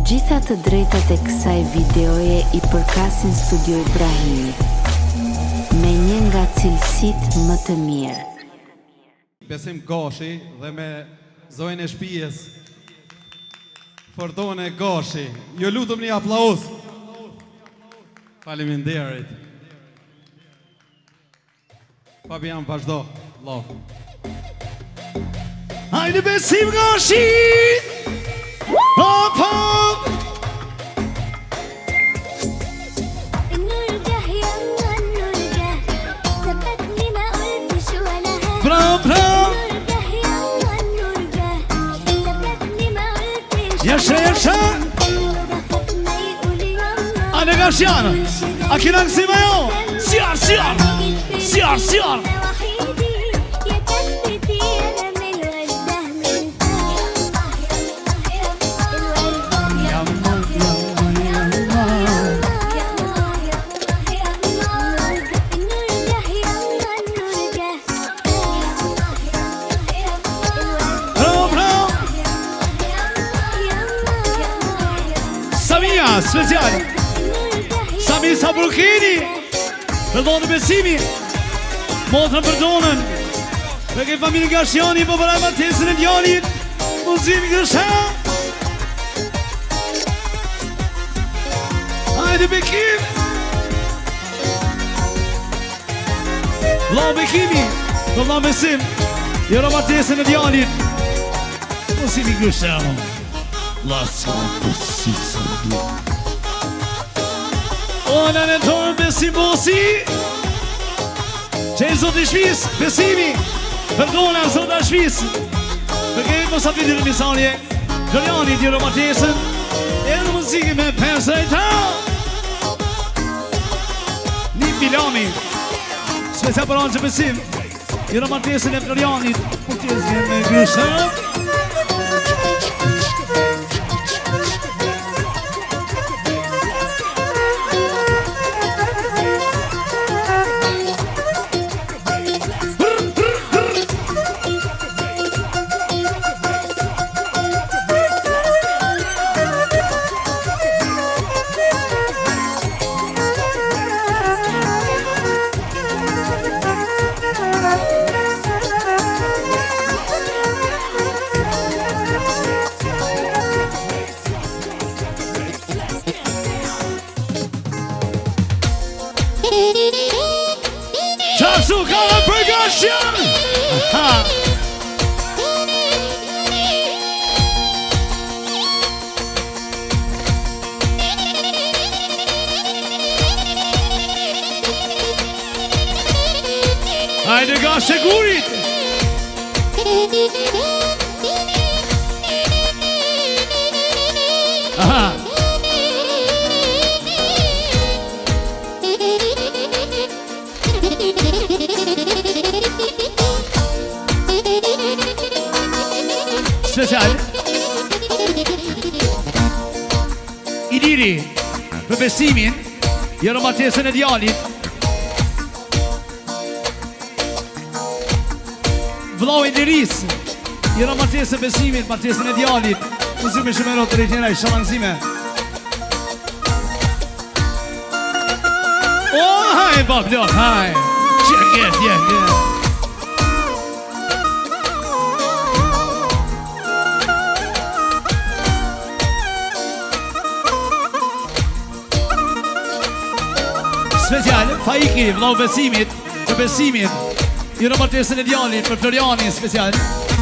gjitha të drejtat e kësaj videoje I përkasin Studio Ibrahimi, me një nga cilësit më të mirë. Besim Gashi dhe me zojnë e shpijes Fordone Gashi. Ju lutëm një aplauz. Faleminderit. Fabian vazhdo. Hajde Besim Gashi! Hop hop! Bravo bravo! Yaşa! Hadi Gashiano! Aqui na cima eu! Siar! Speciale Sami Sabrukini Për donë Besimi Motrën për donën Për ke familje Gashiani Po për martesën e djalit Muzimi Gësha Hajde Bekim Vlau Bekimi Për vlau Besim Jero martesën e djalit Muzimi Gësha Lasë Besim Ona në tonë Besim Bosi Që e zotë i shpis Besimi Përdona zotë i shpis Përkejt mos atë vidirë misanje Gjoriani tjero matesën E në muziki me pensë e ta Një filami Specia për anë që Besim Tjero matesën e Gjoriani Për tjesë me Gësha Hajde Gashi Gurit Aha Special Iliri Për Besimin Jero martesën e djalit Vlau Iliris Jero martesën Besimin Martesën e djalit Muzime shumero të rejtjena I shalangzime Oh, haj, bablot, haj Qeket, yeah Special, Faiki, vlau Besimit Për Besimin Jero martesën e djalit Për Floriani, special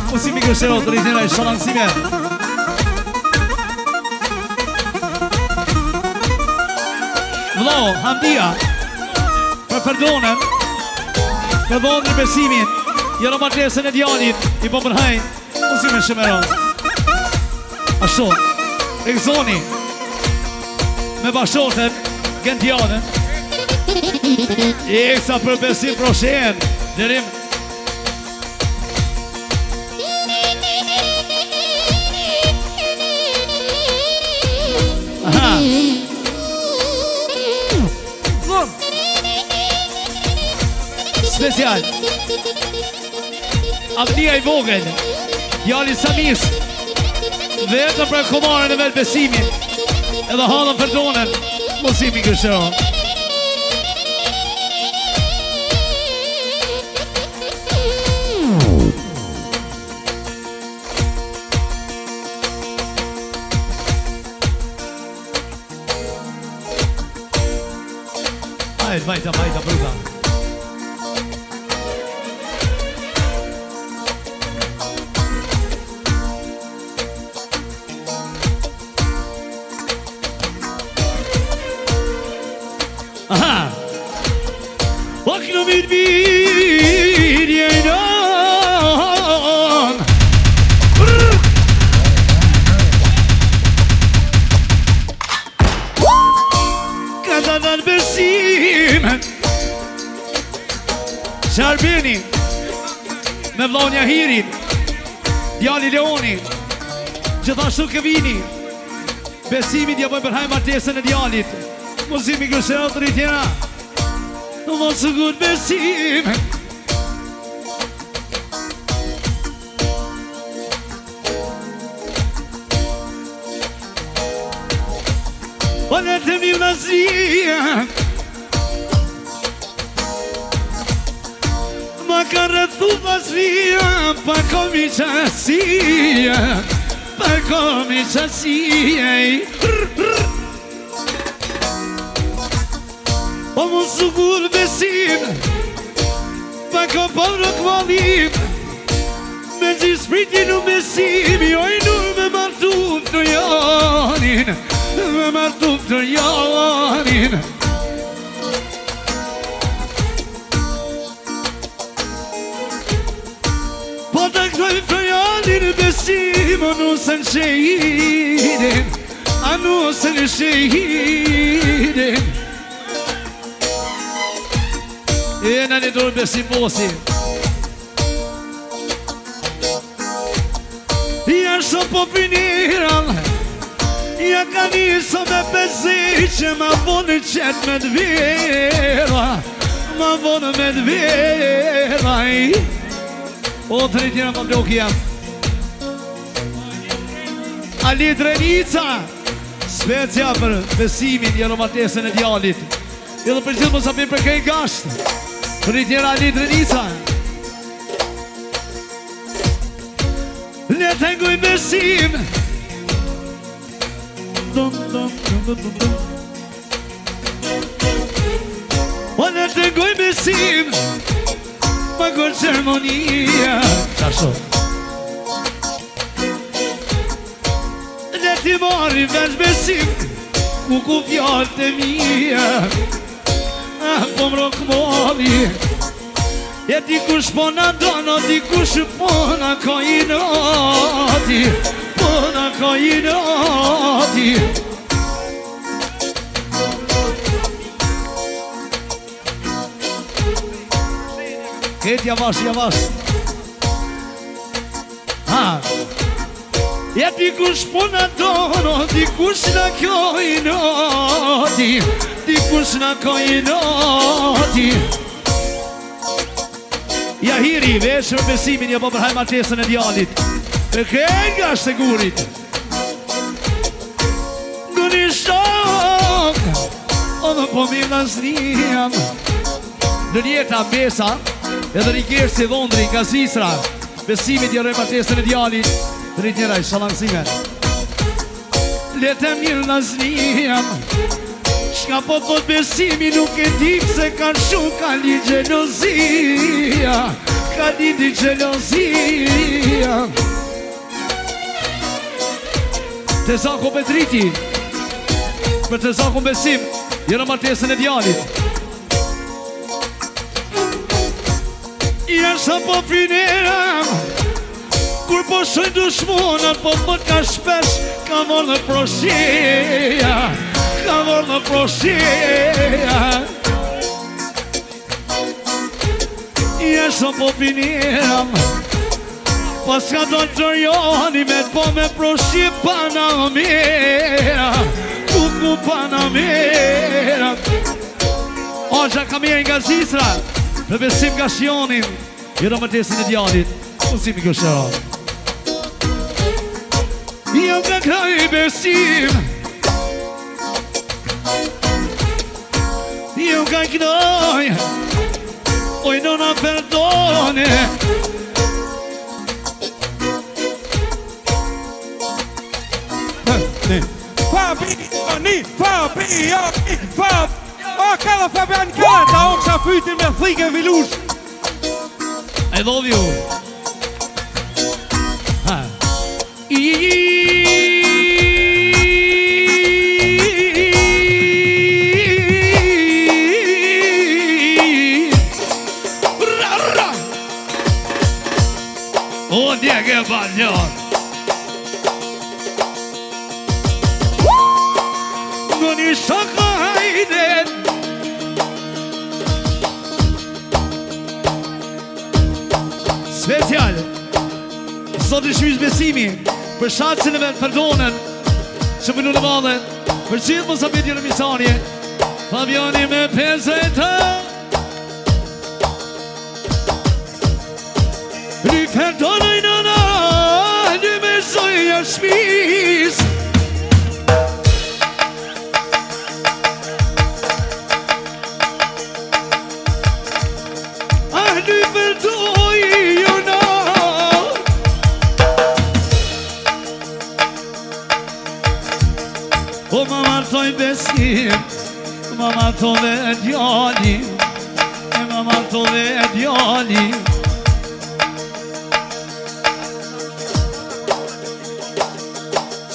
Muzimi Gëshero të rejtjena I shalangzime Vlau, Hamdia Për Ferdonën Për dhondër Besimin Jero martesën e djalit I po përhaj Muzime Shëmeron Ashtu Egzoni Me bashotën Gentianën Eksa për Besim Proshen Derim Aha Special Abdia I vogël Djali Samis Vetëm për komarën e vetë Besimin edhe halën për donën, mosimi kësho. Vajta, bruga. Aha! Vakna bir yaydan Kadar besimen Sharbeni me vllaun Jahirin, djali Leoni, gjithashtu Kevini, Besimi t'ja bëjmë përhaj martesën e djalit. Mosimi këshëra të rritjera, në mos së gut besim. O në të mirë nëzia, ma ka rëthu vazhia, pa komi qasia, pa komi qasia. O mos së gut besim, pa ko përë këvalim, me gjithë spriti në besim, joj nur me martuf të janin, me martuf të janin. Po të këtoj të janin besim, a nusën shehidin, a nusën shehidin. E në një dorë besim mosi. Ja shë po finiran, ja ka njëso me pesi që ma vonë qëtë me dvera, ma vonë me dvera. O të rritjera më bloki jam Ali Drenica, specia për besimin një romatesën e djalit. Edhe për gjithë mos apim për këj gasht, për rritjera Ali Drenica. Le të nguj besim, o le të nguj besim, ma kur ceremonia. Qashtu le t'i marim veç besim, ku fjallë të mija. Po më rokmoli, e dikush po në dono, dikush po në kojinati, po në kojinati. Këtë javash. E dikush po në dono, dikush në kojinati, dikush në kojinati. Jahiri, veshë për besimin, ja po përhaj martesën e djalit. Për kënë nga shtegurit. Në një shok, o dhe po mirë në zniam. Në njeta besa, edhe rikërë si dhondri nga zisra. Besimit ja rëj martesën e djalit. Rrit njëraj, shalangësime. Letë mirë në zniam. Shka po të besimi nuk e dikë se kanë shumë ka një gjelozia, ka një gjelozia. Të zako Petriti, për të zako besim, jërë martesën e djalit. Jashtë po fineram, kur po shojnë dushmonat, po më ka shpesh, ka morë në proshia, ka morë në proshia. Jeshtë po finiram, pas ka do të rjoni me të po me proshi Panamera, kuku Panamera. O, që ka mirë nga zisra, në besim nga shionin, jërë martesën e djalit, musimi këshëra. Jo nga kraj besim, io ka knoj oj nona perdone Fabiani kalla Fabiani kalla ta också fytin med fliken vid lurs. I love you. Och det är bara Goni shakayden Special Sot është hyjës besimi Për shatësin e vetë përdonën Që më në valën Për gjithë mos apet një misarje Fabiani me peseta Ry përdonën në në Ry me zojë shmis Ry përdonën në O ma martoj besim Ma martove e djali E ma martove e djali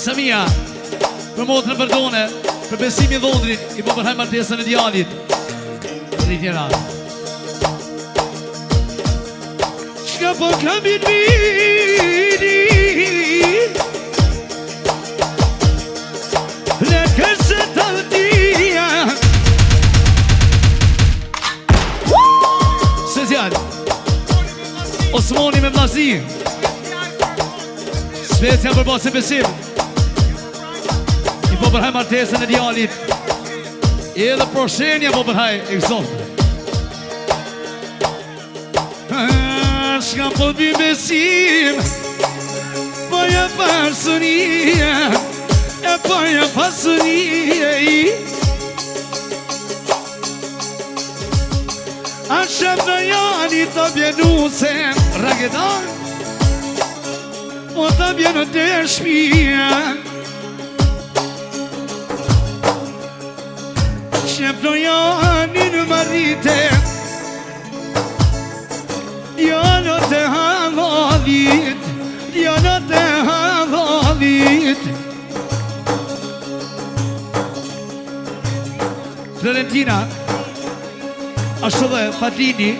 Samia Për motën e përdone Për besimi dhondrit I po përhaj martesën e djalit Rritjera Shka po kam vini Lekërse të dhja Special Osmoni me Vlazi Special për basë e besim I po përhaj martesën e djalit Edhe proshenja po përhaj e kësot Shka po bi besim Poja pasënia E poja pasënia A shëp në jani të bjenu se Ragedan O të bjenu të shpia Shëp në jani në marite Janë të hadhalit Janë të hadhalit Florentina Ashtu dhe Fatlini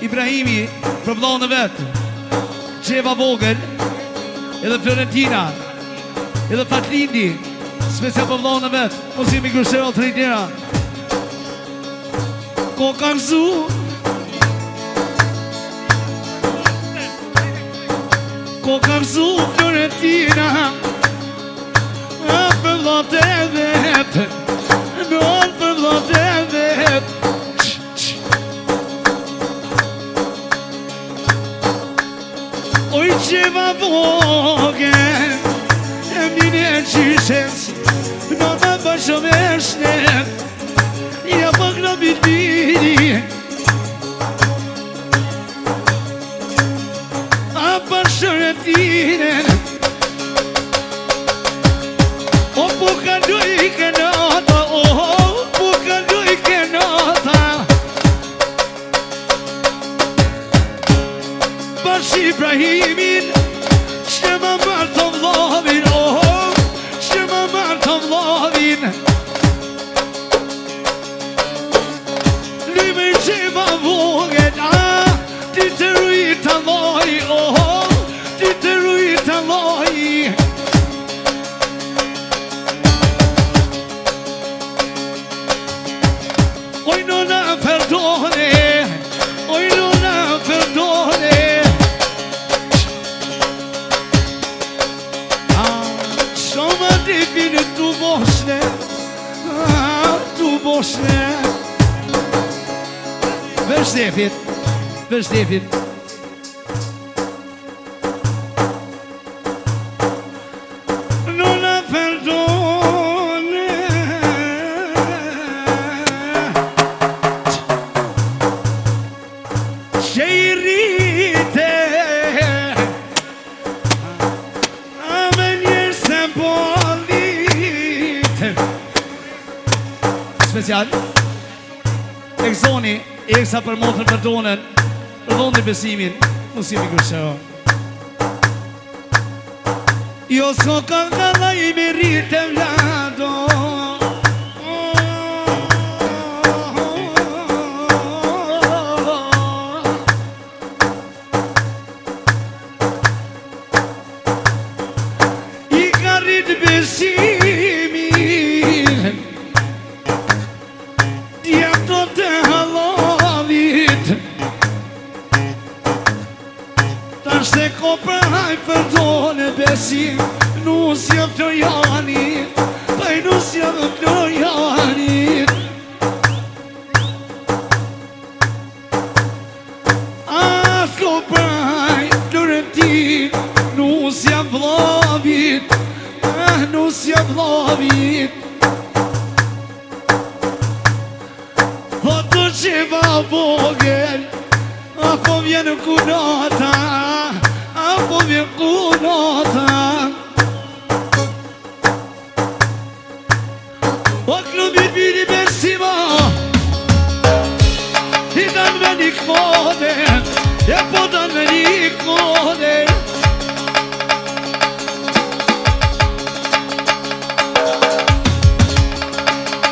Ibrahimi për vllahën e vetë Gjeva Vogel Edhe Florentina Edhe Fatlini Special për vllahën e vetë Mos jemi kërshero të rejtjera Ko ka gëzu Ko ka gëzu Florentina A për vllahët e vetë Nën për vllahët e vetë Oj Gjeva Vogel E mine qyshes Në të bashëm e shnet Ja pak në bitbiri A bashër e tinen O po ka duj kënata O po ka duj kënata Bash Ibrahimin Që më marë të vllavin Që më marë të vllavin Lyme Gjeva Vogel Ti të rujt të loj Ti të rujt të loj Oj nona perdone Oj nona perdone Shoma ti vini tu boshne Tu boshne Vështefit Vështefit Nona perdone special Exoni, eksa për motrën për donën Për donë të besimin Musimi kërshë Jo s'ko ka gala i me rritë e vlado I ka rritë besimin Djeto të halavit Ta shte ko për haj për done besim Nus jam Floriani Paj nus jam Floriani As ko për haj Florentin Nus jam vlavit Nus jam vlavit Të qeva vogel Apo vjen kunata Apo vjen kunata O klubit biri besima I dan me një kode E po dan me një kode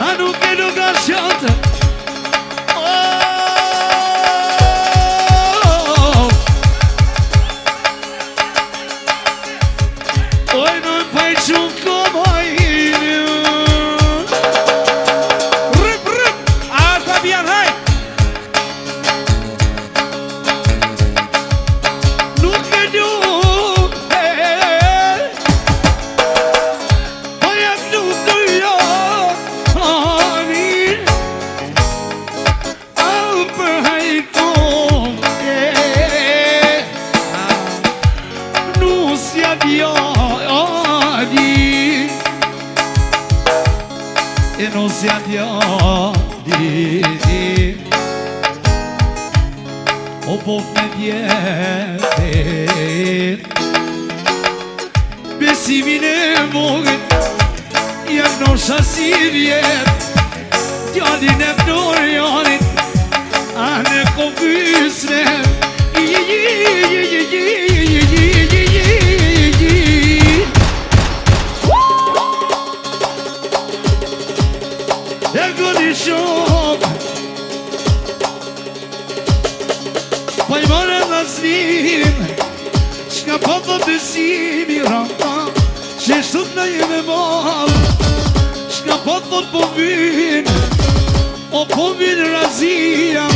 A nuk e nuk a shante O pof me djetin Besimin e vogët Jem në shasi vjet Djallin e Florianit A në kofysne E gëni shok Pa i mare dhe zlim Shka po të besimi rata Që shtuk në jeme mal Shka po të po vin O po vin razijam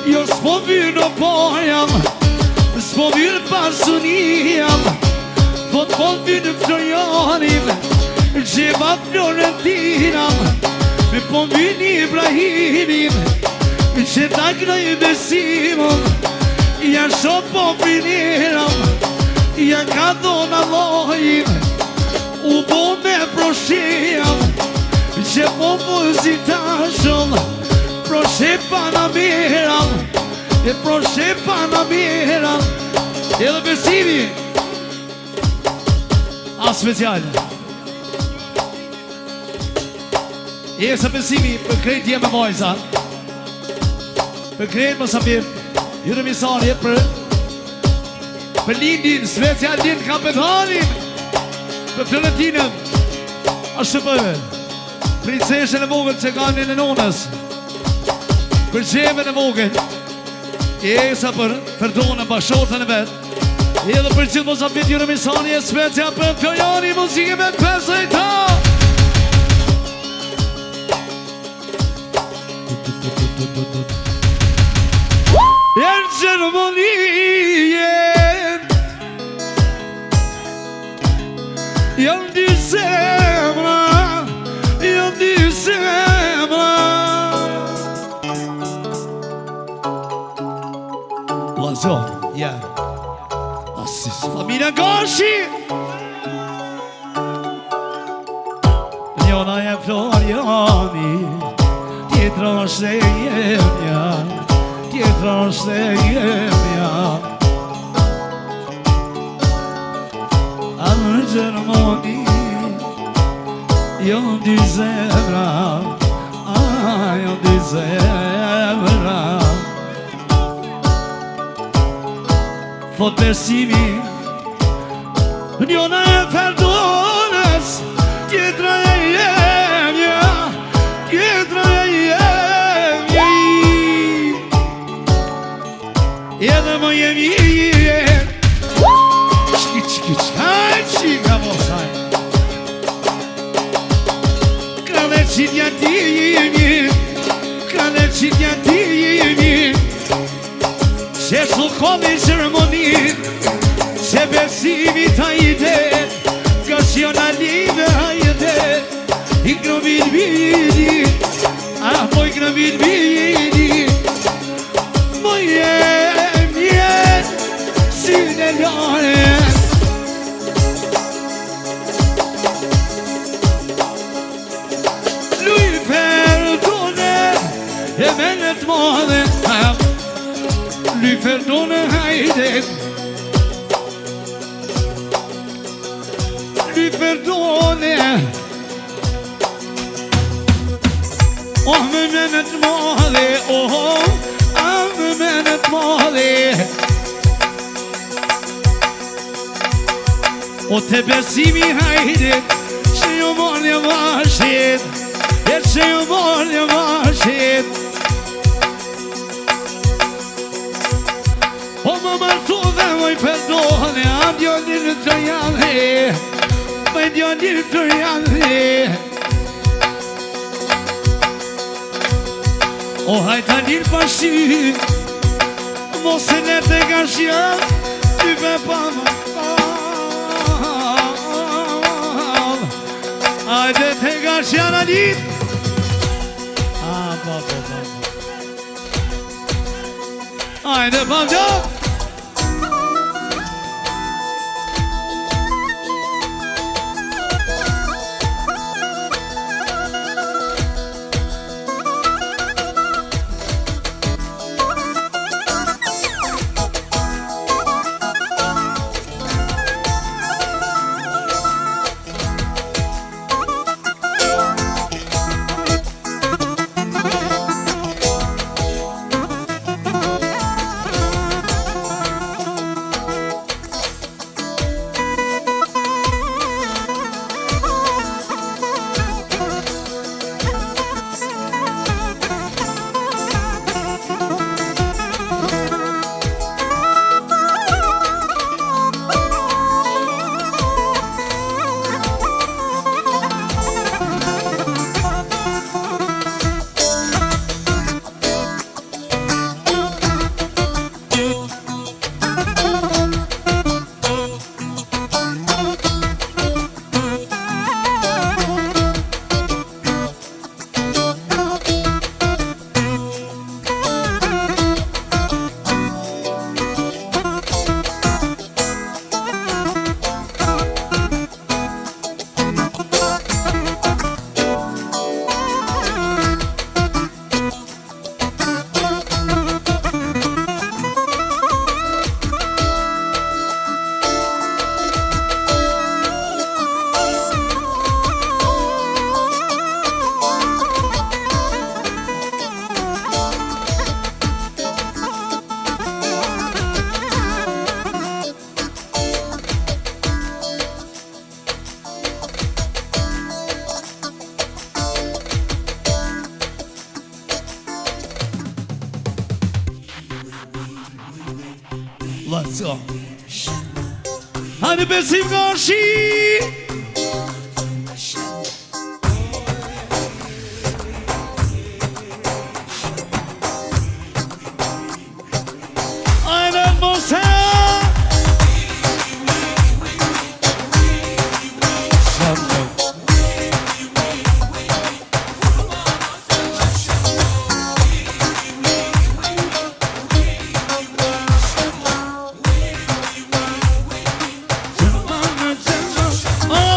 Jo s'po vin o pojam S'po vin pasunijam Po të po vin Florianim Gjeva Florentinam Me po vin Ibrahimin Që tak në i besimon Ja shot po finiram Ja ka dona lojim U bo me proshiam Që po muzitashon Proshe Panamiram E proshe Panamiram Edhe besimi A special E sa besimi për krejt jeme mojza Për krejt më sabir Jure misarje për lindin Specialin kapetanin Për Florentinën Ashtë për Princeshën e vogël që kanë në nonës Për gjemën e vogël E sa për donën bashkotën e vetë Edhe për gjithë më sabir Jure misarje special për Floriani Muzike me pesë e ta Jer Gjermonien Jam di zemra Jam di zemra Lazo, ja Asis familja Gashi Njona e Floriani Tjetra është e jemja Tjetra është e jemja Anë Gjermoni Jo di zemra jo di zemra Thot besimi Njona e perdonës Tjetra e jemja Tjetra e jemja Edhe më jemi Qki qika mosaj Kale qitja ti Kale qitja ti Se su kodi ceremonit Se besimi ta ide Kasionalive hajde Ikno bilbili Ah, po ikno bilbili Mo jem Syne lare Lui perdone E menet madhe Lui perdone hajde Lui perdone Oh me menet madhe Oh me menet madhe O te besimi hajde Që ju morë vashit E që ju morë vashit O më martu dhe moj perdone A djallin të janë Me djallin të janë O hajta njën pashin Mos e ne te gashjan Ty me pa më Hajde te gashjan a njën Hajde pa më Let's go. Hadi besim karşı. Aynen Musa. Oh!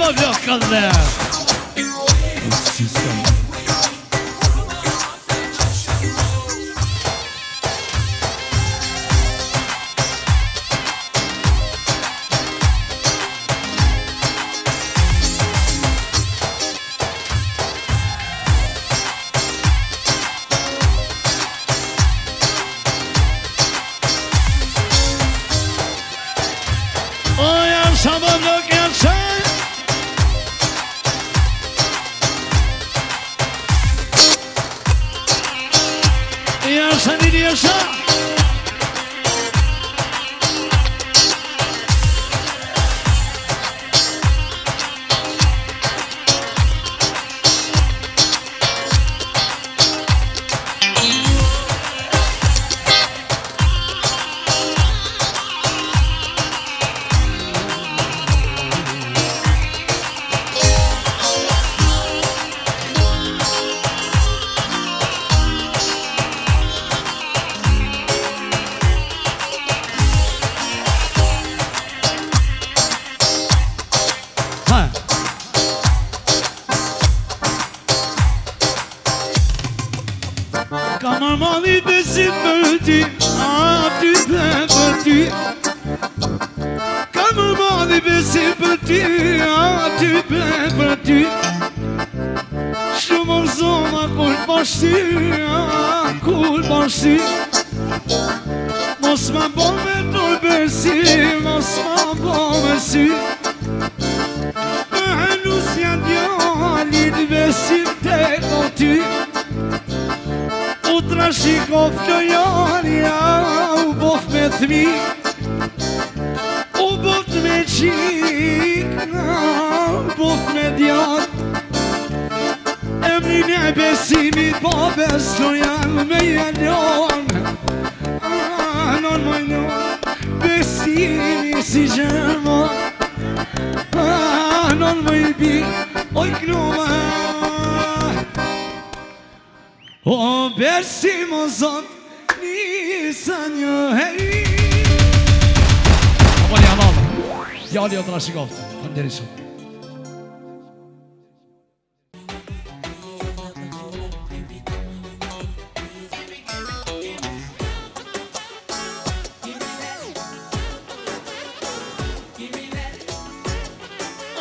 po vlok këllë Jali o të rashikoft, fënderi shumë.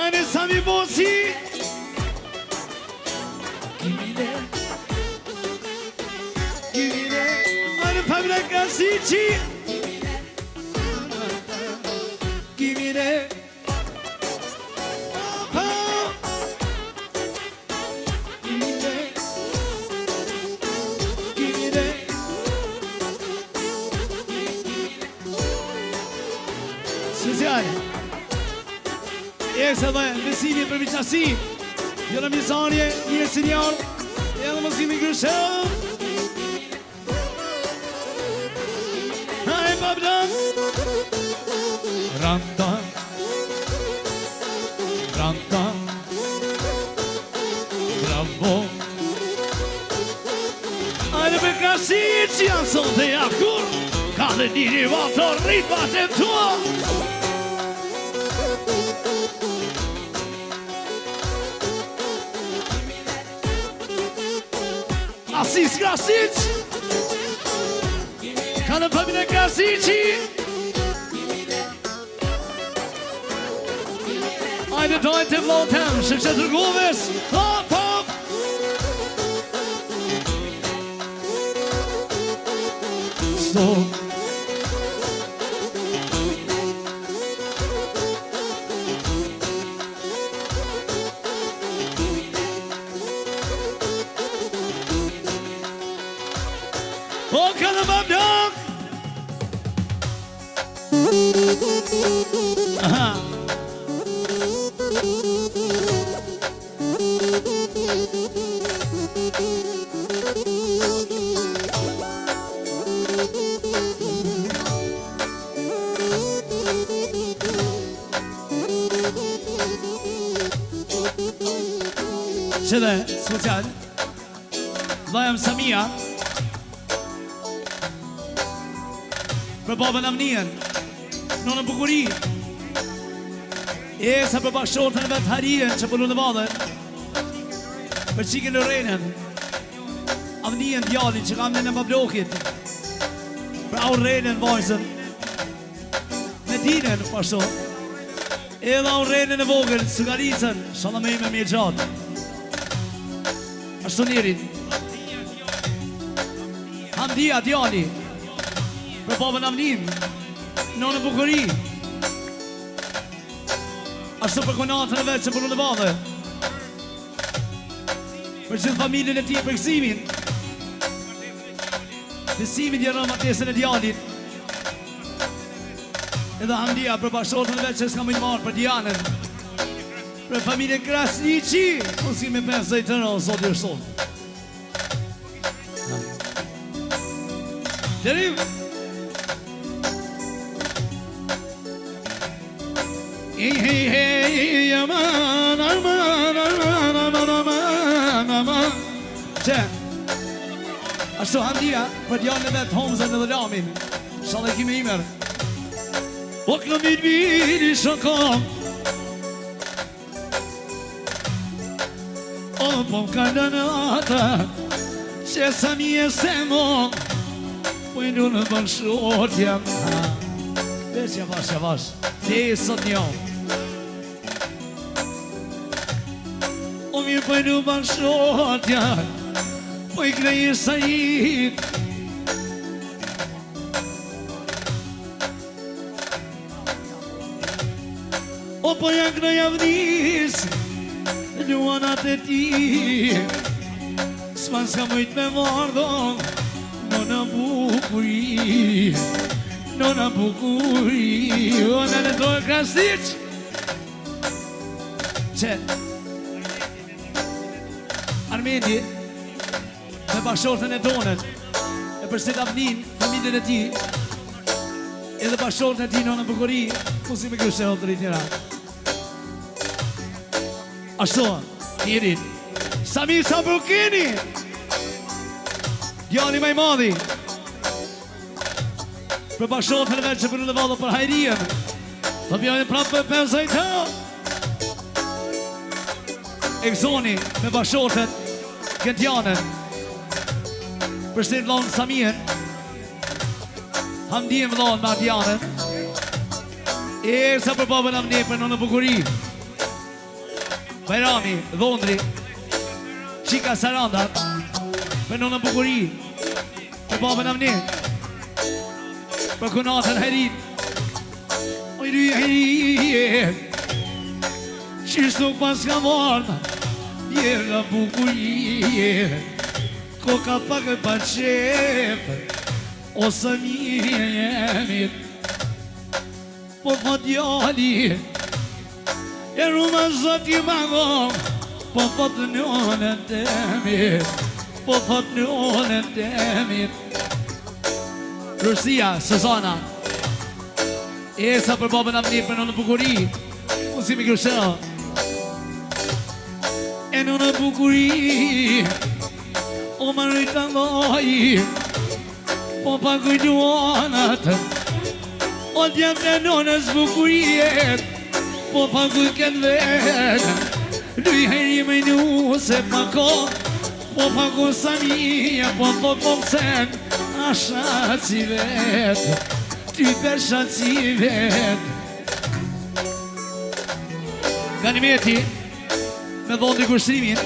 Ane sami bosi Ane familja kasici se dhe besimi për viqasi jo në mizanje, një sinjar e dhe mëzimi grëshëm hajë babdan Ranta Ranta Bravo Hajde për kasi që janë sonë të jakur ka dhe diri vato rrit batem tua Asis Krasic Ka në familja Krasici Ajde dojnë të vlotem Shëk që të rgoves Hop, hop Stop O kanë më blok Aha Që dhe, special Vajam Samia Për babën Amnien Në bukuri E sa për bashkëshortën e vetë Harien që për në vadhe. Për qikën në renen. Avnien djallin që kam në më blokit. Për au renen vajzën. Me dinen pashto. Edhe au renen e vogël, sugaricën. Shala me ime mirë gjatë. Ashtu njerit. Hamdia djalli. Për babën Avnin. Nonë Bukuri. Ashtu për konatën e vetë që për në vadhe. Për gjithë familjen e ti për kësimin. Kësimin djerën matesën e djallit. Edhe Hamdia për bashkëshortën e vetë që s'ka mëjtë marë për Dianën. Për familjen Krasniqi. Unë si me pensë të në sot i sot. Derim. Hey, aman, aman, aman, aman, aman, aman. Që, ashtu Hamdia, për djallën e vetë Homzën edhe Lamin. Shalë e kime imer. O kënë mirë shokon. O po më kallën ata, që sa mi e se mon. Po i në në bërshot jam. Veç javash. Dhe e sot një. O mirë po i në bërshot jam. Po i krejë sa i. O po ja krejë avnis. Luanat e ti. S'man s'ka mëjt me mardon. Nona Bukuri. Nona Bukuri. O në në dojë Krasniq. Që Armendi me bashkëshortën e tonën e përset Avnin, familjen e ti. Edhe bashkëshortën e ti Nona Bukuri. Musi me kështë e hotërit njëra. Ashtu, njerit Samir Sabrukini. Djali maj madhi. Për bashkëshortën e vetë që për në vadhe për Hajrien. Të bjani prapë për pensaj të. Egzoni me bashkëshortën Gentianën. Për shtet lanë Samir. Hamdien më lanë me Dianën. E sa për babën Avni për Nona Bukuri. Bajrami, Dhondri, Qika Saranda, për Nona Bukuri, për babën Avni, për konatën Herin. Ojri Herin, qishtu pas ka varna, jera Bukuri, koka pak e pa qefë, ose mirë, po fa djali, e ruma zot i magom, po thot nënën temit, po thot nënën temit. Rusia, Suzana, e sa për babën Avni për Nona Bukuri, usi mi kërshëra. E Nona Bukuri, o më rritë ndoj, po pa kujtuanat, o djemë në nonës Bukuriet, po pa kuj këtë vetë. Luj heri me një se pa ko, po pa ku sa mija, po thot po pësen, a shatë si vetë, ty për shatë si vetë. Ganimeti, me dhondi kushtrimin,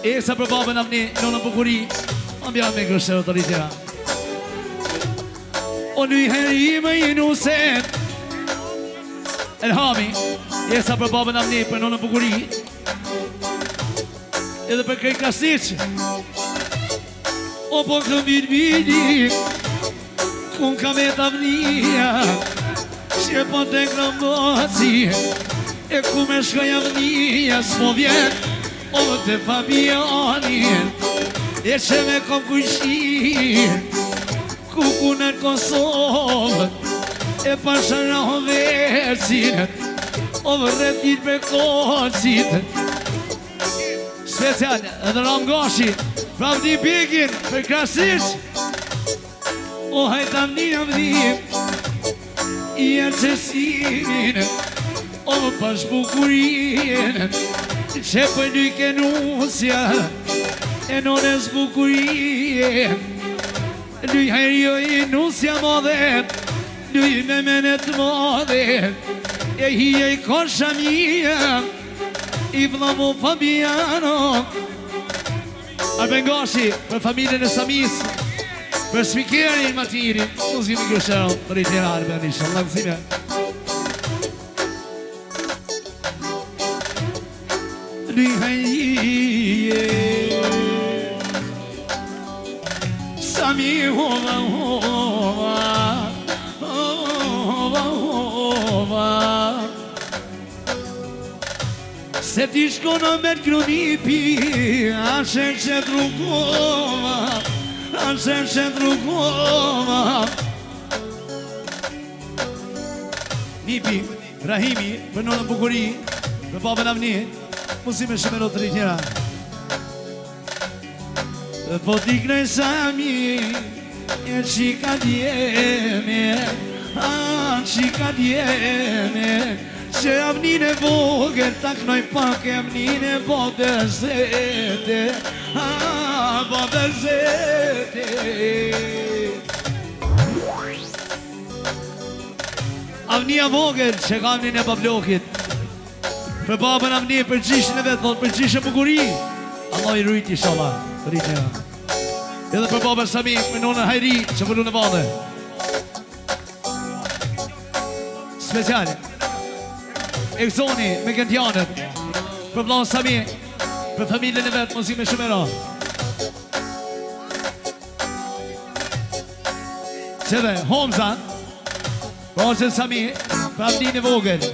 e sa për babën Avni, Nona Bukuri, ambja me kërshërë të rritira. O luj heri me një set, Elhami, e sa për babën Avni, për Nona Bukuri, edhe për krej Krasniq. O po këtë vidi, kun ka me të Avnia, që po të kromboci, e ku me shkoj Avnia, s'po vjen, o të Fabiani, e që me kom kujshi, ku në Kosovë, e pasha rahon verësit, o vërretit me kocit. Special, edhe Ramgashi, pravdi Begin, për Krasniq. O hajtam një avdim, i arqesimin, O më pash bukurien që për lyke nusja e nones bukurien lyj hajrio i nusja modhe lyj me menet modhe e hije i kosha mija i vlamu Fabiano Arbengashi për familjen e Samis për spikerin Matiri muzimi këshero për i tjera Arben inshallah kësime Lihajje Sami hova hova Hova hova Se ti shkona me t'kronipi Ashe që drugova Ashe që drugova Nipi, Rahimi, për nonën Bukuri Për babën Avni Muzime shemero të rritjera Po t'i knoj Sami E qika djeme Qika djeme Që Avnin e vogër Ta knoj pak e Avnin e bodër zete Bodër zete Avnia vogër që ka Avnin e bablokit Për babën Avni, për gjishën e vetë, thot, për gjishën Bukuri Allah i rujt, inshallah, për rritja Edhe për babën Sami, për nonën Hajri, që përru në badhe Speciale Eksoni, me këndjanët Për blanë Sami, për familjen e vetë, muzime shumera Qeve, Homza Për orësën Sami, për Avni në vogël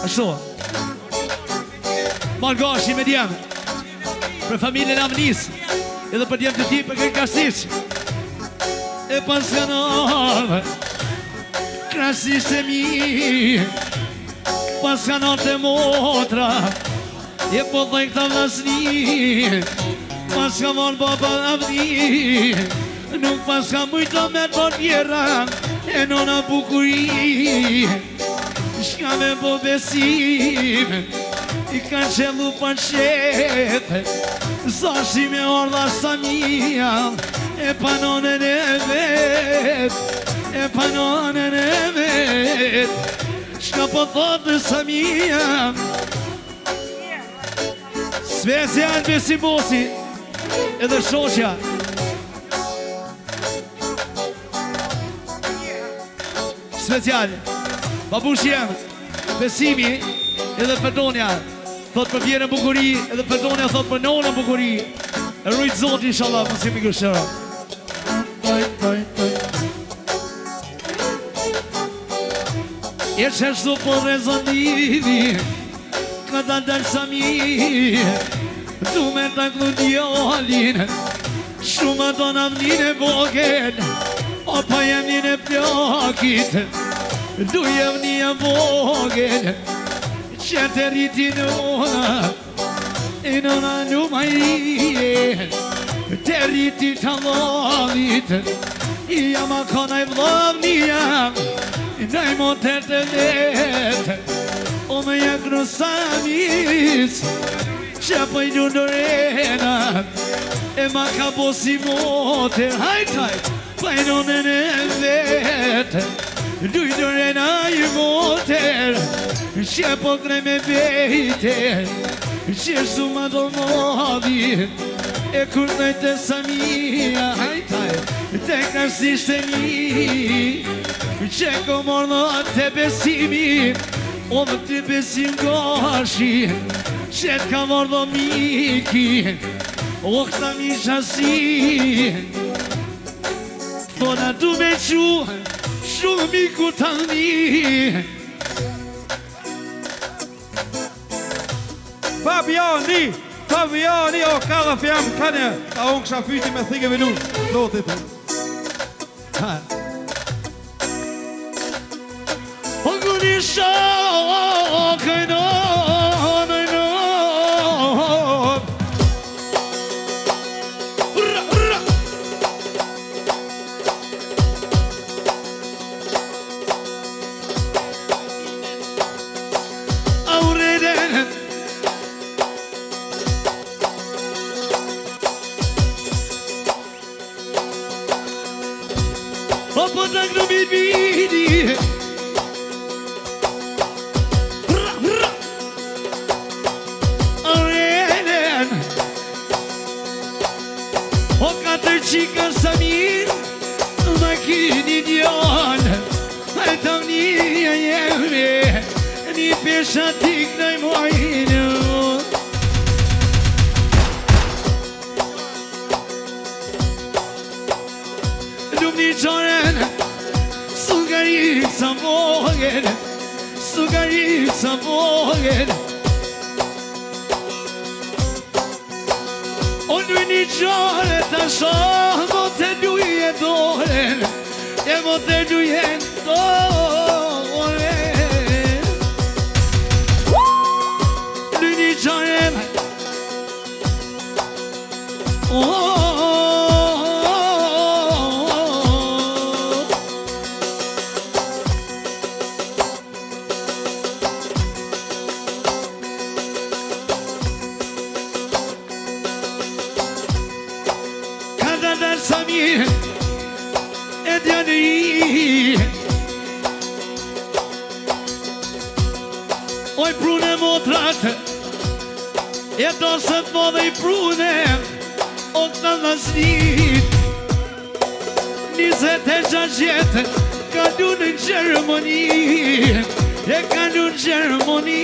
Ashtu Margashi me djemë Për familjen e Avnis Edhe për djemë të ti për kërë Krasish E pas kanarë Krasish e mi Pas kanarë të motra E po dhej këta vlasni Pas ka marë baba Avni Nuk pas ka mujta me të tjera E nona Bukuri Shka me po besim I ka qellu pa qep Zashi me orda Samia E panonën e vet E panonën e vet Shka po thotë Samia Special besim bosi Edhe shoqja Special Babush jem, besimi edhe përdonja Thot për vjerën Bukuri edhe përdonja thot për nonën Bukuri E rujtë Zoti inshallah, mësimi kështëra E qeshtu për rezonivi Këta dërë Sami Du me të këllu djallin Shumë të Avnin e vogën O pa jem një e plakit Du jem një vogën Që të rriti nëna E nëna numajrije Të rriti të lavit I jam a kona i vlavnija Naj moter të vetë O me jak në Samis Që pëj du ndërena E ma ka bosi moter Hajt, pëj nonën e vetë Dujdore na i moter Që po kre me bejter Që suma do modi E kur nëjtë Samia Hajtaj Te kërsisht e një Që ko mordo të besimi O dhe të besim gashi Që t'ka mordo miki O këta mi shasi Thona du me qu Shumë miku tani Fabiani o kalla fjam kane Ta unë kësha fyti me thike velu Zotit O guni shokë në O po të kënu bidi Arenen O katër qika sa mirë Ma kini djallë A të një jemi Një pesha tik në muajnë Lumni qoren Sugarica vogel Sugarica vogel O lumni qoren të shoh Mo të luje doren E mo të luje doren Lumni qoren Samir e djani Oj prune motrat E do se të modhe I prune O të në nësnit 26 Kalu në Gjermoni E kalu në Gjermoni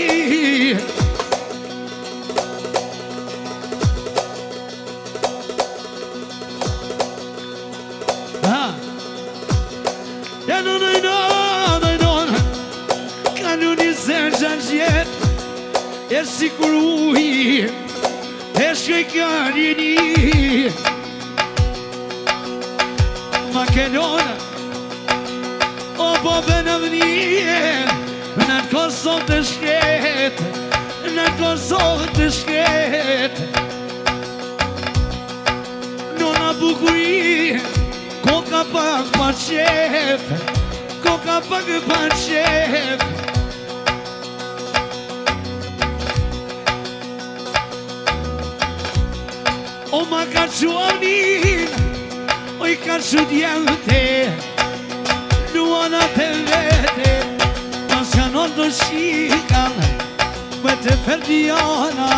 E sikur uji E shkejkarini Makedona O bobe në vnije Në Kosovë të shket Në Kosovë të shket Nona bukuri Koka pak pa qef Koka pak pa qef O ma ka që anin O I ka që djente Luana të vete Pas janë të shikan Me të ferdiana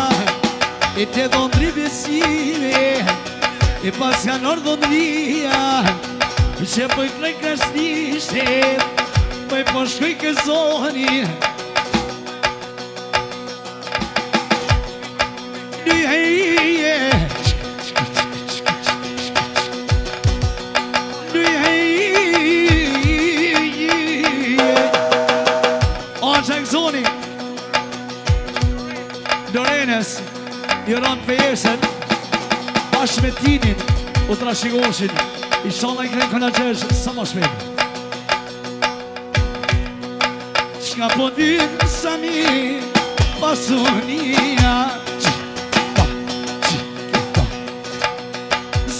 E të dhondri besime E pas janë dhondria Që po I klej krasnishte Po I po shkoj këzoni Lyheje Zoni Lorenes I rënë fejesën Bashkë me tinin U të rashigoshin I shala I krenë këna gjesh Sa më shmet Shka po dynë sa mi Pasunia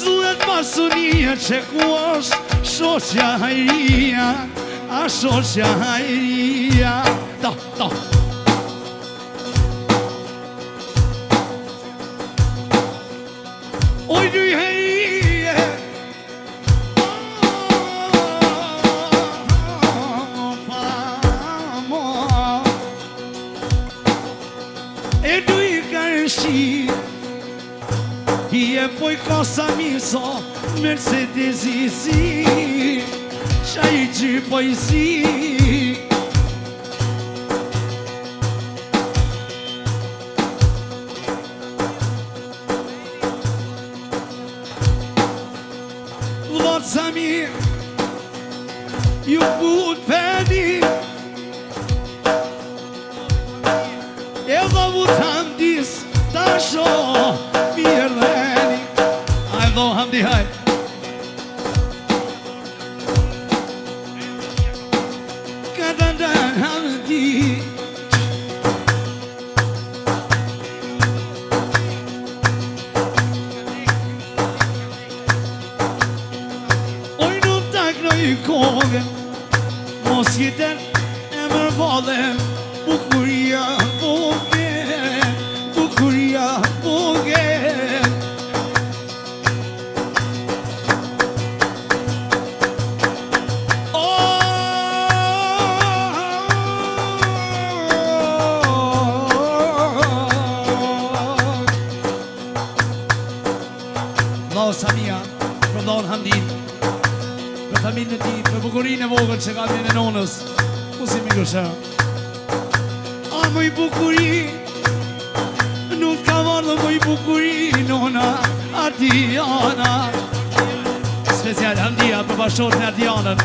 Zulet pasunia Që ku është Shoqja hajria A shoqja hajria Da, da Oj du heje E du I kërshi I e poj kosa miso Mercedes I si Qa I gjy po I si Samir Ju put peni E dha vut hamdis Ta sho Mirë dheni Aj dho hamdi haj Ka të ndan hamdi Kogën Mos jetën e mërvalën Bukuria vogën Bukuria vogën ti për bukurinë e vogël që ka vjen e nonës. Muzimi gëshë. A më i bukuri, nuk ka marrë më i bukuri, nona Ardiana. Special Hamdia për bashkëshortën e Ardianën.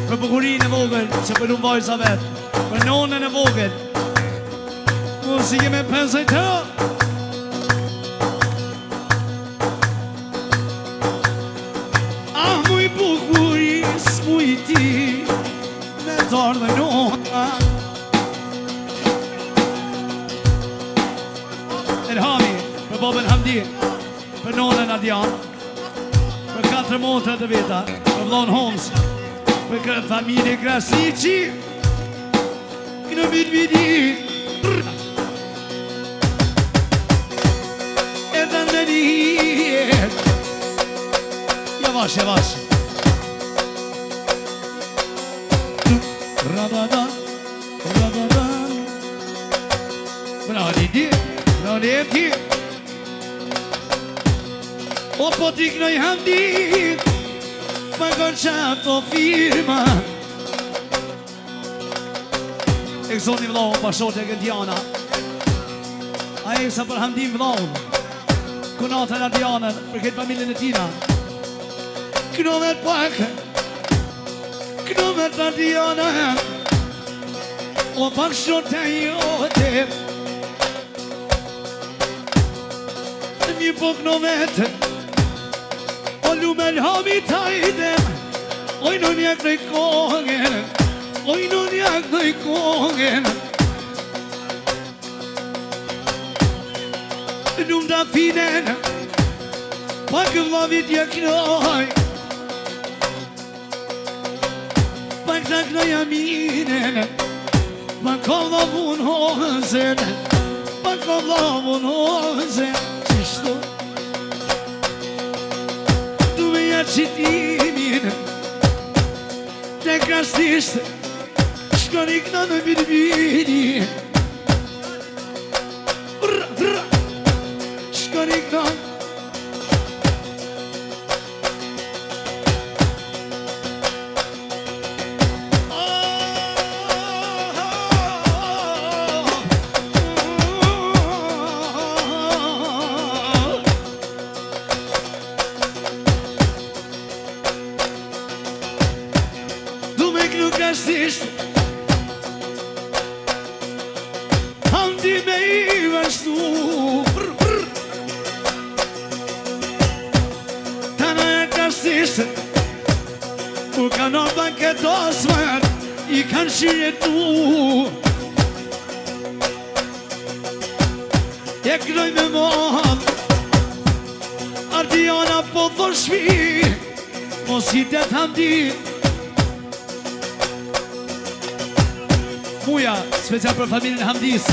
Për bukurinë e vogël që për unë vajza vetë. Për nonën e vogël. Muzike me pensoj të. Ah, mu i bukuri, s'mu i ti, me dorë dhe nona. Elhami, për Bobën Hamdi, për nonën Ardian, për 4 motra të veta, për vllon Holmes, për këtë familje Krasici, kënë vidi, e të ndënjet. Yavaş yavaş. Radada, radada. Bravo Didi, bravo Didi. O po t'i knoj Hamdi, ma kon qato firma. E kësoni vlohën, bashkëshortja e Gëndiana. A e kësa për Hamdi vlohën. Kunatën Ardianën, për këtë familjen e tina. Knomet pak, knomet Ardianën, o pak shorte jote. Një po knomet, o lume l'hami tajdem, oj në njak në kongen, oj në njak në kongen. Nuk da finen, pak vlavit jaknoj, pak da knoj aminen, pak vlavun hozen, pak vlavun hozen. Qishtu, du me ja qitimin, te krastisht, shkoni këna në birbini. Shkoni këna. Hamdi me i vështu Tana e kastisht U kanë banket osmer I kanë shiretu E kroj me mod Ardiana po thor shpi Mos i det Hamdi Muja, special për familjen e Hamdis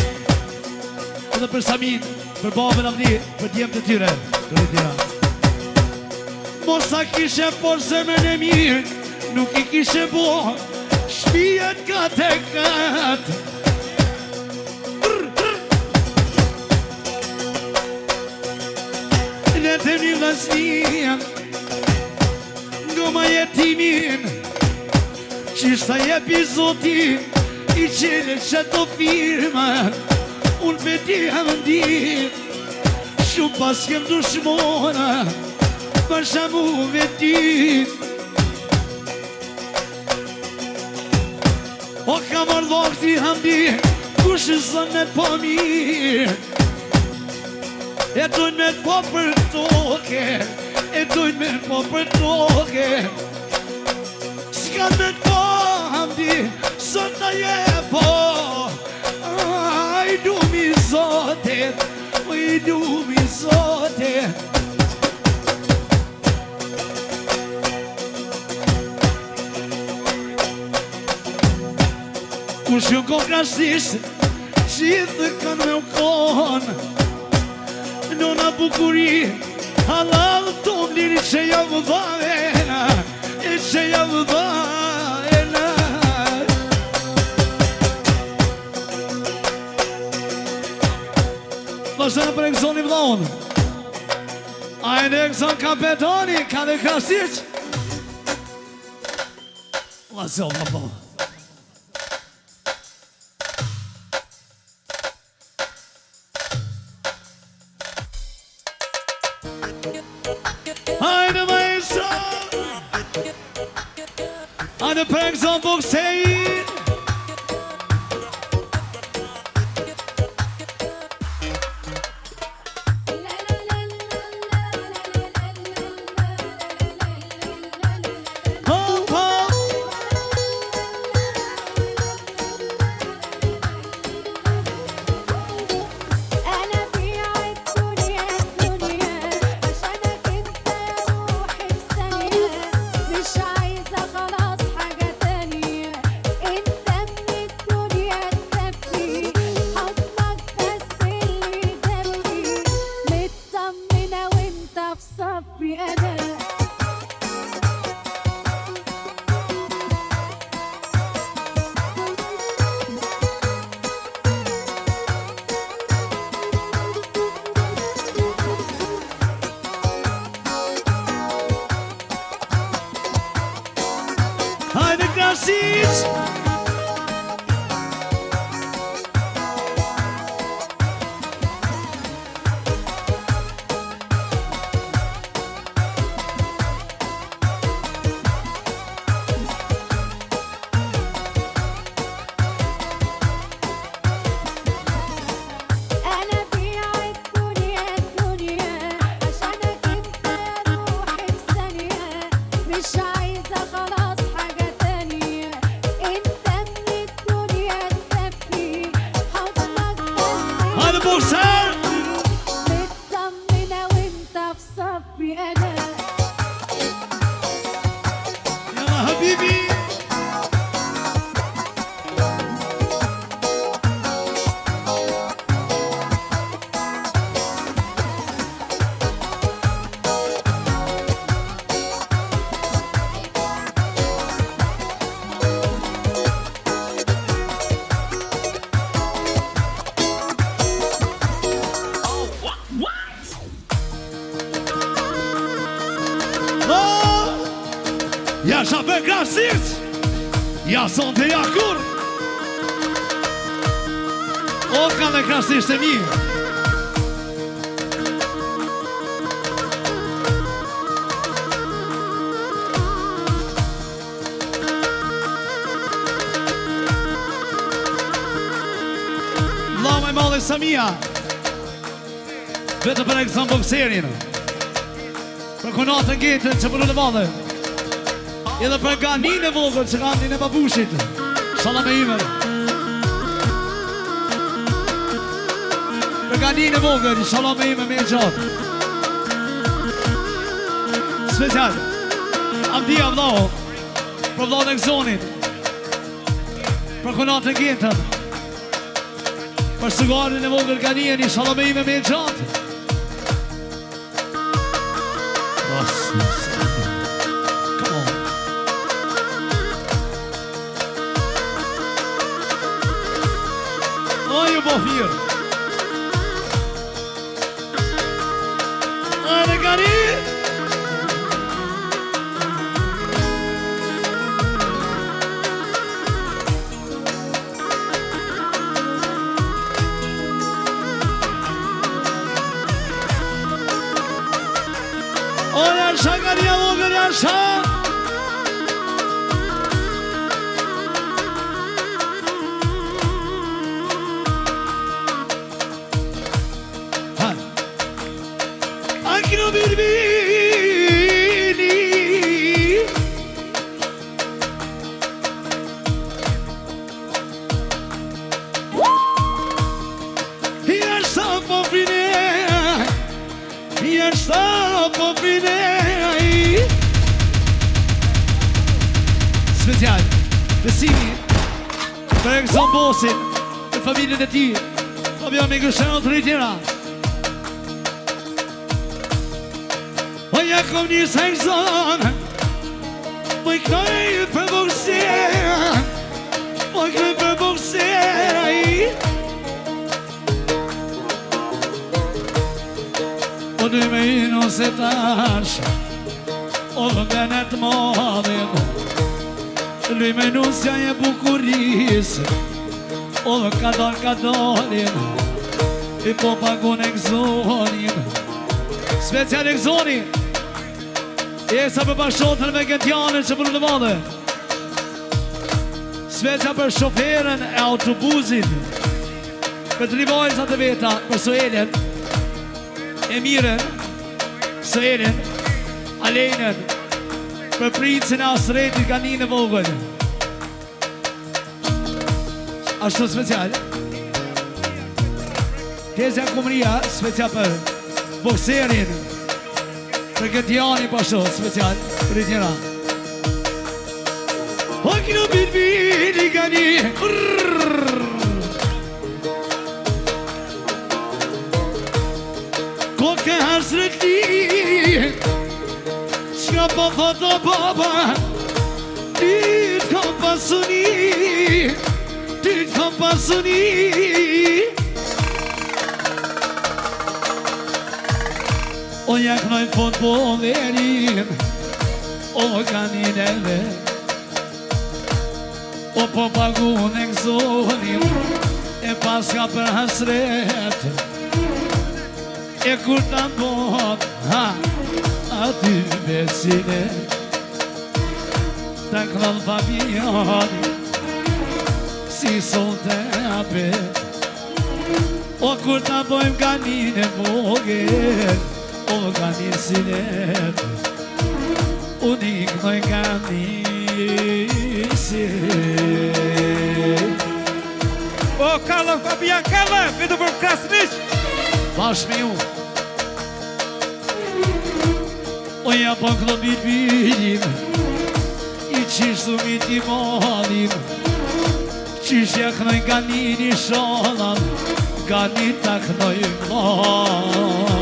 Edhe për Samin, për babën Hamdi, për djemë të tyre Mosa kishe por zemën e mirë Nuk I kishe bo Shpijet kat e kat Në të një vlasnien Ngoma jetimin Qishta jepi zotin I qene që të firma Unë për ti Hamdi Shumë pas kem dushmona Për shamu me ti O ka marrë vakti Hamdi Kush zën me po mirë E dojnë me po për toke E dojnë me po për toke S'kan me po Hamdi Sot të je po I du mi zotit I du mi zotit Kush ju kon krastisht Gjithë kanë me u kon Nona bukuri Halal të mliri që javë dhajena E që javë dhajena Vazhdojnë për eksoni vdhon A e në ekson kapetoni Ka dhe krastisht Ma zona po. Hajde maestro. Hajde prek zonë boksejin. Hajde krasic. بوسان مطمنة وانت في صفي انا يلا حبيبي Ja shape krasit, ja sonte ja kur. O ka dhe krasisht e mi. Lama e madhe Samia, vetë për e kësën bokserin, për konatën getën që përru në madhe. Edhe për ganin e vogër që ganin e babushit. Salam e ime. Për ganin e vogër, salam e ime me e gjatë. Special Abdia vlau, për vlau në këzonit, për konatën getën, për sugarin e vogër ganin, salam e ime me e gjatë. Hier. Eine Garnie. Oh, yaşa Garnie, oğlum yaşa. Special Besimi për Zambosin, për familjen e ti. Abbiamo amico Shano Tritira. Oja kom një sejzon, më këtoj për bokser, më këtoj për bokser. O dy me ino se tash, o dhe benet modin, Kryme nusja e bukurisë, o dhe ka dalin, i po pagun e gzonin, special e gzonin, e sa për bashkotën me gëndjanën që për në madhe, special për shoferën e autobusin, për të rivajzat e veta, për Soelen, Emiren, Soelen, Alejnen, për princin e Asretit Ganin e vogël. Ashtu special. Tezja Kumria, special për bokserin, për Gëndjani pashtu, special, për i tjera. O kino bilbili Gani, Koke hasreti, Shka po thotë o baba, Ti t'ka pasuni, Ti t'ka pasuni. O jaknoj fond po verin, O Ganin e ve, O po pagun e gzonin, E paska për hasret, E kur ta bot, aty besine, Ta knall Fabiani, si sol të apet, O kur ta bojmë Ganin e vogel, O Ganin sinet, Unë iknoj Ganin sinet. O kalla Fabian, kalla, vedo për Krasniq. Bashkë me ju. O ja po këllo bilbilim, I qishtu mi ti malim, Qish ja knoj Ganin I shalam, Ganin ta knoj malim.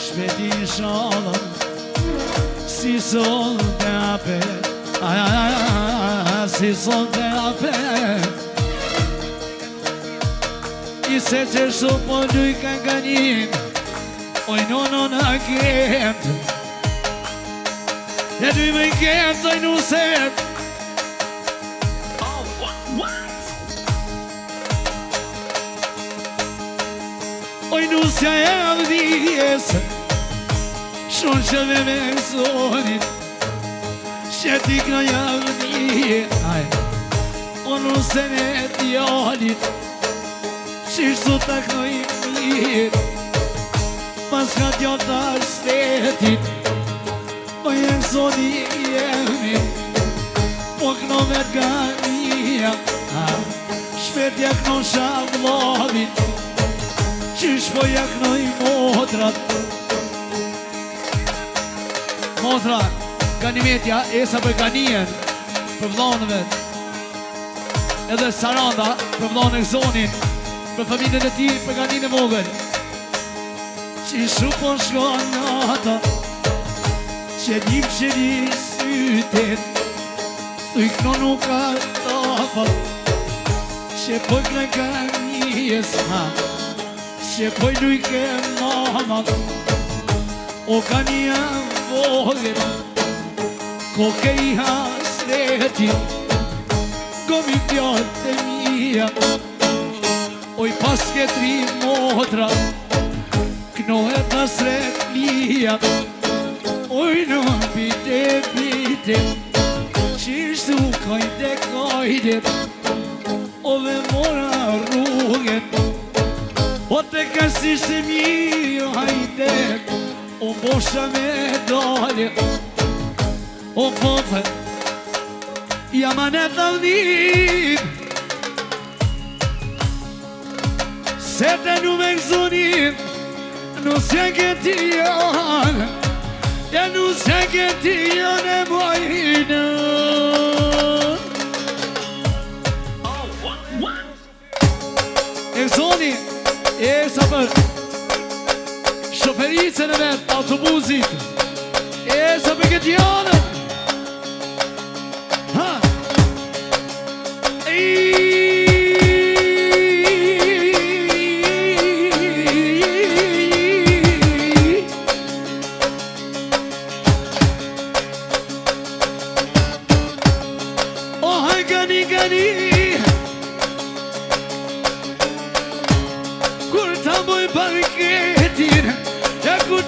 Shpeti shalam, si sol të apet, si sol të apet, I se që shumë po luj ka Ganin, Oj nono në kemt, E duj me kemt oj nuset. Oj nusja e avdijes, Shon që dhe me gëzonit, Që ti këno javdije, O nusen e djallit, Qishtu ta kënoj mirë, Pas ka djallë të shtetit, Po jenë zoni jemi, Po këno vetë Gania, Shpetja këno shavlovit, Qish po ja kënoj motrat. Motra, Ganimetja, Esa për Ganien, Për vlonë vetë, Edhe Saranda, për vlonë e zonin, Për familjen e ti, për Ganin e vogël, Qishu po shkon nata, Që dim që di sytet, Thuj këno nuk ka tafat, Që poj kënë Ganies, Që poj lujke mamat, O Gania vogël, Koke I hasretit, Gomi pjallë të mija, Oj pas ketri motra, Knohet hasret lija, Oj në pite, Qishtu kajde, O dhe mora rruget, O të kësisht e mi, hajde, O bosha me dalje, O fofë, Jamanet avnin, Se të nu me gëzonin, Nusja këti janë, Ja nusja këti janë e bojnë. E gëzoni, E sa për shofericën e vetë, autobusit, E sa për këtë janën.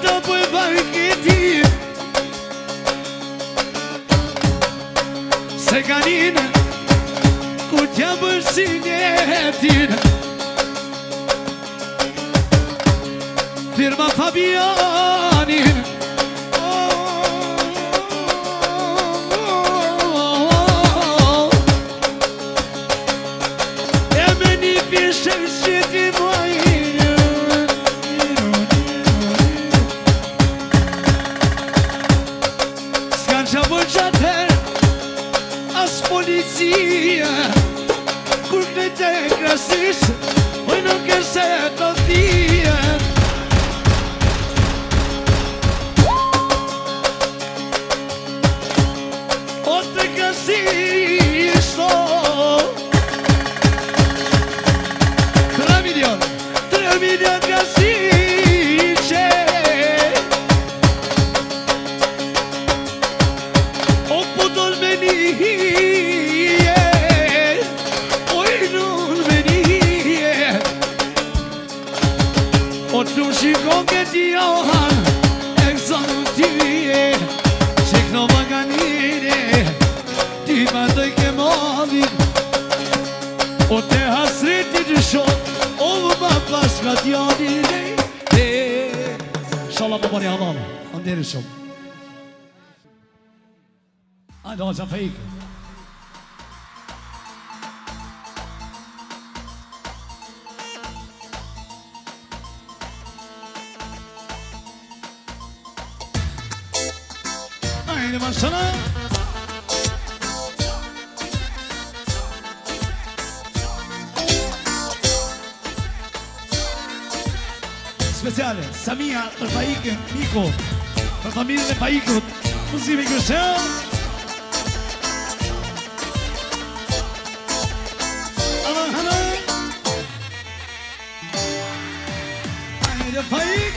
të bëj barketi se kaninë ku t'ja bërë sinetin firma Fabianin e me një pishër qëti mojnë s'kan qa bërë qatër as policia kur këtë e krasis oj nuk e se të dhije o të krasis 3 milion krasishe o putol me nije oj nun me nije o të shikon këti johan e kësonu tyje që këno më ganire ty ma të ke modin o te hasreti të shon o më pas ka t'jani Inshallah më bani halal Anderi shumë Ajde o që fejkë Ajde ma shana Speciale, Samia për Faikën, Miko, për familjen e Faikut, muzimi Kërshel. Hala. Ajde Faik.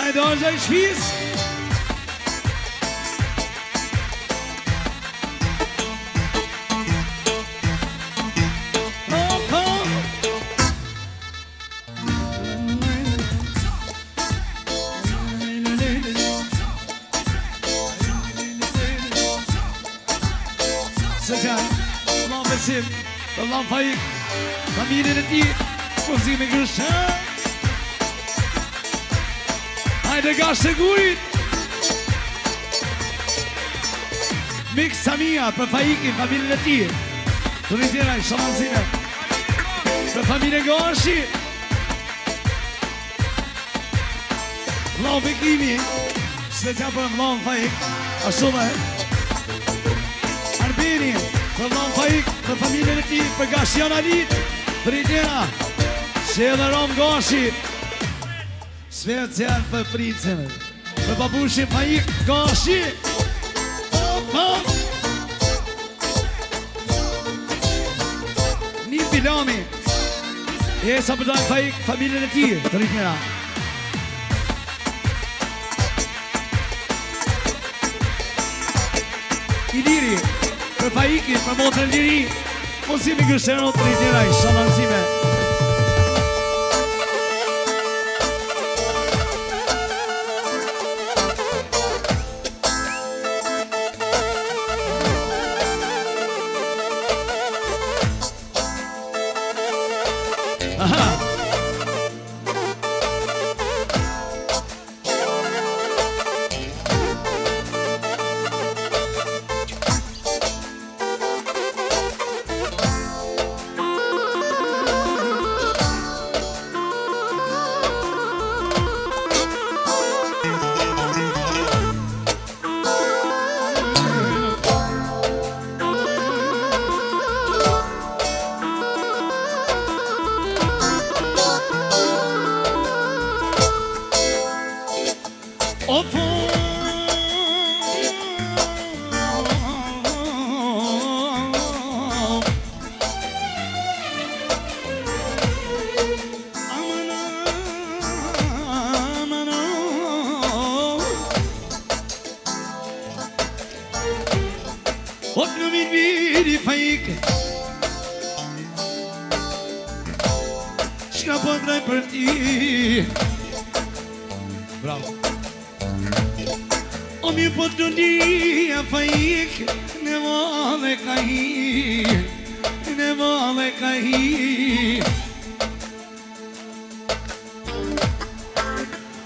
Ajde Arja i shpis. Allah Faik, familjen e ti, muzimi Kërshel. Hajde gashtë e gurit. Mik Samia për Faikin, familjen e ti. Të rritjeraj, shamanzime. Për familjen Gashi. Vlau Bekimi, special për vlau Faik, ashtu dhe. Arbeni, për vlau Faik, për familjen e ti, për Gashian Alit, për idena, që edhe Rom Gashi, special për princën, për babushin Faik Gashi, një Bilami, e sa për dojnë Faik, familjen e ti, për idena. Iliri, për Faikin, për motrën Liri, muzimi Kërshel të rritjeraj, shamanzime. Aha! faik Shka po ndrej për ti Bravo O mi po të ndia faik Ne vale ka hi Ne vale ka hi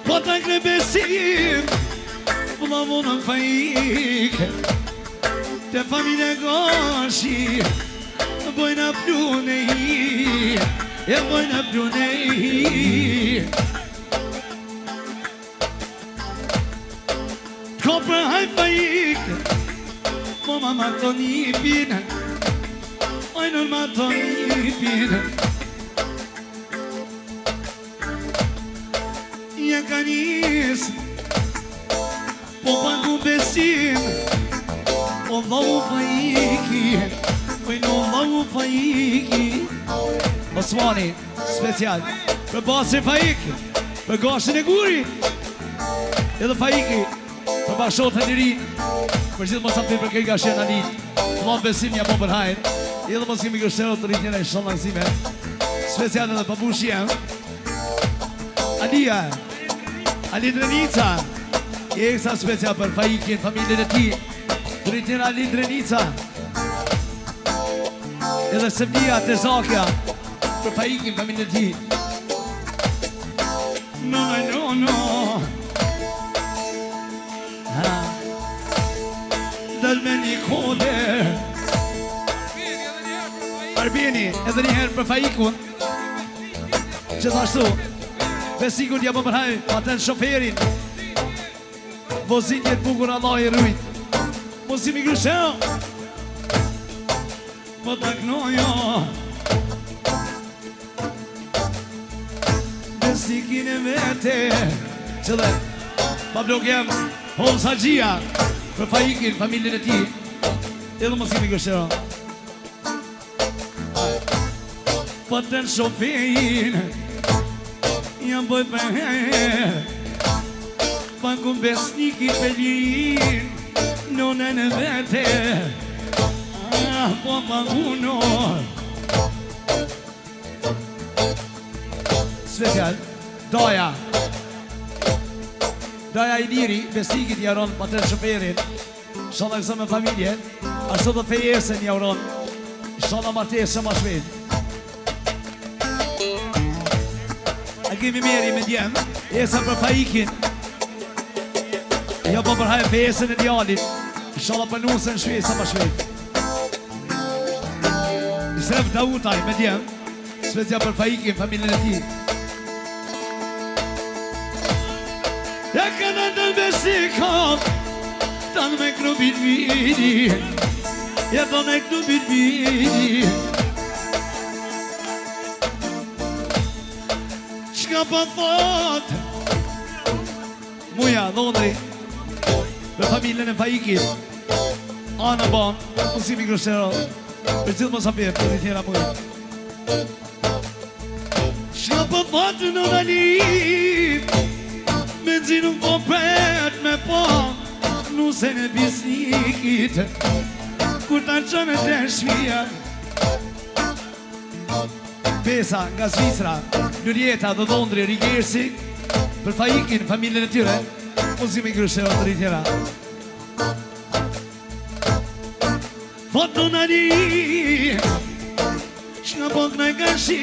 Po të kre besim Vëlla vëlla faik Te familje goshi Bojna plune hi E bojna plune hi T'ko për haj faik Po ma të njipin Ojnër ma të njipin Ja ka njës Po pagu besim O dhovu faiki Ojnë o dhovu faiki Osmani, special Për basri faiki Për gashën e guri Edhe faiki Për bashkot e njëri Për gjithë mos apër për këj gashën e një Vlam besim një po për hajnë Edhe mos kemi gështero të rritjene e shonë nëzime Special edhe për bushje Alia Ali Drenica I eksa special për faikin, familjen e ti Të rritjene Ali Drenica Edhe Semnia Tezakja Për faikin, familjen e ti No Dal me një kode Arbeni edhe njëherë për faikun Gjithashtu Besikun ja po përhaj Paten shoferin Vozitjet bukur Allah i rujt Mosim i grësheo Po taknojo Besikin e vete Qëlle Pa blogjem Hos Hajia Për faikin, familjen e ti Edhe mosim i grësheo Paten shoferin Jam bëj për her Pa ku besniki pelin None në vete Po pa unor Special Daja Daja i diri Besnikit jaron paten shoferin Shala kësa me familje Ashtu të fejesen jaron Shala martesë ma shvet A kemi meri me djem Esa për faikin Ja po përhaj fesën e djalit Shala për nusën shvesa ma shvet I sref Dautaj me djem Specia për faikin, familjen e ti Ja këna në besikon Tanë me knubit vidi Ja tanë me knubit vidi Qka pa thot Muja, Londri Për familjen e faikit Ana ban Musimi grosero Për gjithë mos apir Për një tjera muja Qka pa thot në dalim Me zi nuk po pret me po Nuse në bisnikit Kur ta qënë të shvija Pesa nga Zvicra Njërjeta dhe Londri Rigersi Për faikin, familjen e tyre Muzimi grëshero të rritjera Foto në di Shka pok në gashi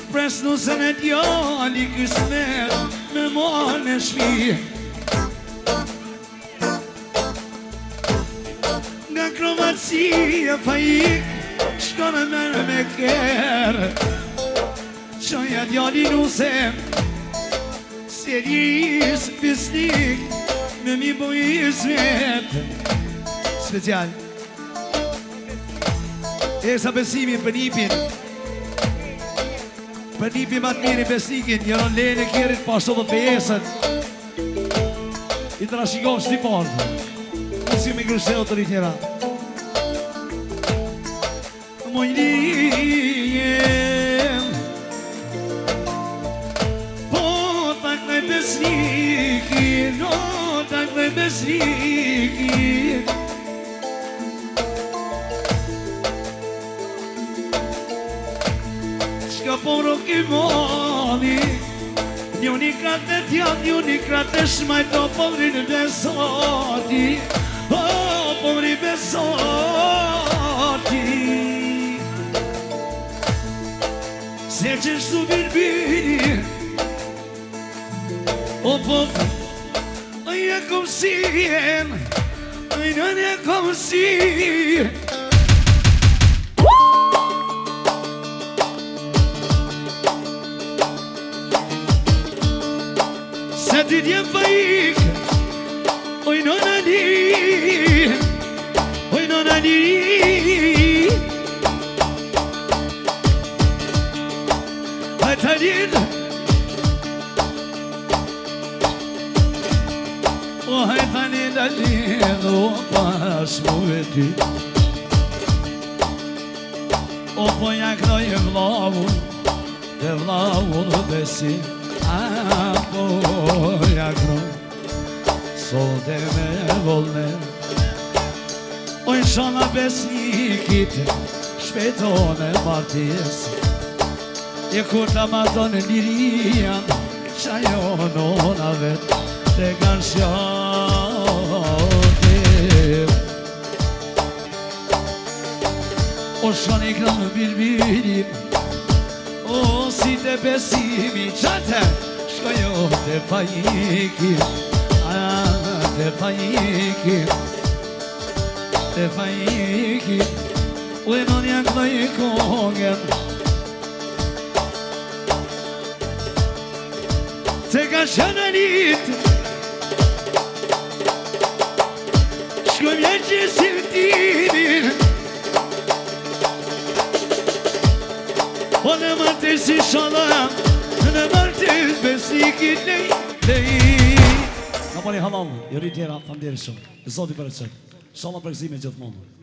Pres nusën e djali Kësmet me mon e shpi Nga kromatësia faik Shkone mërë me kërë Qoja djali nusem Serjis pisnik Me mi bojis vet Special Esa besimin për nipin Për nipin matë miri besnikin Njëron lejnë e kjerit pashto dhe pejesën I të rashikon shti parë Mësi me grësheo të rritjera Mojlijem Po tak me besnikin O tak me besnikin ka poro kimoni Njoni krate tjatë, njoni krate shmajto Povri në besoti Povri besoti Se që shtu birbiri O povri Aja kom sien Aja kom sien Se ti t'jem fajik Oj nona li Oj nona li Hajta lin O hajta lin a lin O pas mu e ty O po jaknoj e vlavun Dhe vlavun besi Apo jaknoj Solte me volne O inshallah besnikit Shpetone martis E kur ta maton lirian Qajo nona vet Te kanë shjotim O shoni kënë birbirim O si te besimi qate Shkojo te fajikim Te fajikim Te fajikim U e non jak në i kongen Te ka shanalit Shkojmë janë që si vëtimin O në martes i shala Në martes besnikit lej Në pari halal, i rritjera, të nderi shumë Zoti për e qëtë Shala për gzime gjithmonë